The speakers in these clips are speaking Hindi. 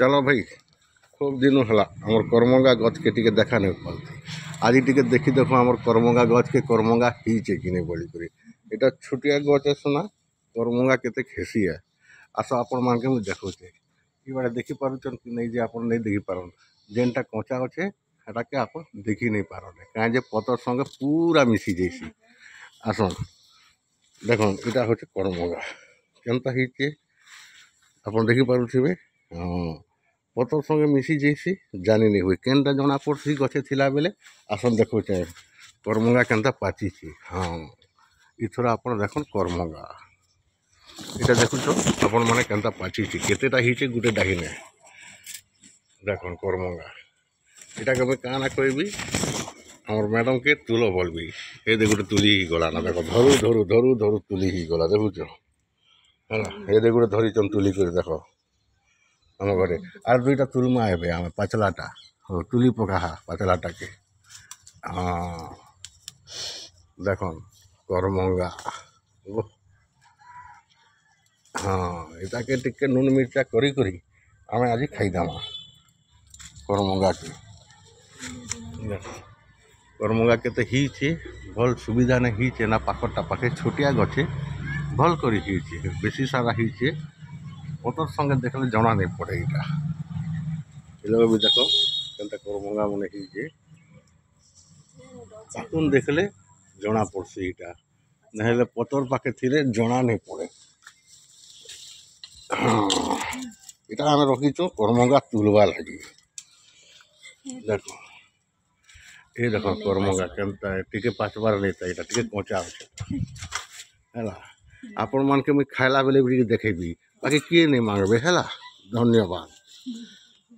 चलो भाई खूब दिन है आम करमंगा गच के टी देखा नहीं पाती आज टी देखी देखो आम करमंगा गच के करमंगा हिचे कि नहीं बोलिक यहाँ छोटिया गच है सुना करमंगा केते खेसी है आस आपण मान के मुझे देखुचे ये देखी पार्न कि नहीं जे आप नहीं देखी पारन जेनटा कचा अच्छे सेटा के आप देखी नहीं पारन कहीं पतर संगे पूरा मिसी जाइसी आसन देख यहाँ हूँ करमंगा केनता हिचे आप देखी पारे हाँ पतर संगे मिसी जाइसी जानी नहीं हुए केनटा जना पड़सी गचे थिला बेले आसन देखुचे करमंगा केनता पाची हाँ इथर आप देख करमंगा এটা দেখুছ আপন মানে কেনতা পাচিছি কেতেটা হিচে গুটে ডাহিনে দেখুন করমঙ্গা এটাকে আমি কানা কইবি আমার ম্যাডামকে তুলো বলবি এই দে গুটে তুলি গলা না দেখো ধরু ধরু ধরু ধরু তুলি গলা দেখুছ হ্যাঁ এই দে গুটে ধরিছন তুলি করে দেখো আমার ঘরে আর দুইটা তুলমা আইবে আমার পাতলাটা তুলি পকা পাতলাটাকে দেখুন করমঙ্গা हाँ यहाँ के टिके नून मिर्चा करी करी आम आज खाईदमा करमंगा के करमंगा के हिचे भल सुविधा नहीं हिचे ना पाखटा पाखे छोटिया गचे भल करी हिचे बेसी सारा हिचे पतर संगे देखले जना नहीं पड़े यहाँ ये भी देख के करमंगा मन हिचे ताकुन देखले जना पड़सी यहाँ नहले पतर पाखे थी जना नहीं पड़े এটা আমি রকিছু করমঙ্গা তুলবা লাগি দেখো এই দেখো করমঙ্গা কেনতা টিকে পাঁচবার লেতা এটা টিকে কচা আছে হেলা আপন মানকে মুই খাইলা বেলে বিড়ি দেখাইবি বাকি কি নেই মাগবে হেলা ধন্যবাদ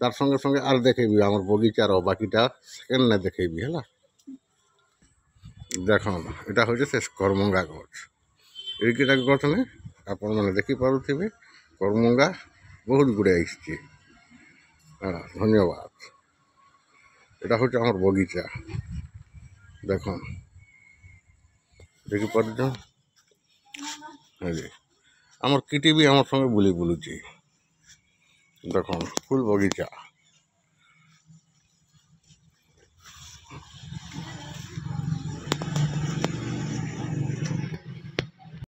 তার সঙ্গে সঙ্গে আর দেখাইবি আমার বগিচার বাকিটা সেকেন্ড না দেখাইবি হেলা দেখো এটা হচ্ছে শেষ করমঙ্গা গছ এইটা গছ না আপন মানে দেখি পারুথিবে करमंगा बहुत गुड़े आसছে हाँ धन्यवाद এটা হচ্ছে আমার বগিচা দেখুন দেখি পাচ্ছ আমার কিটি বি আমার সঙ্গে বুলি বুলুছি দেখুন ফুল বগিচা।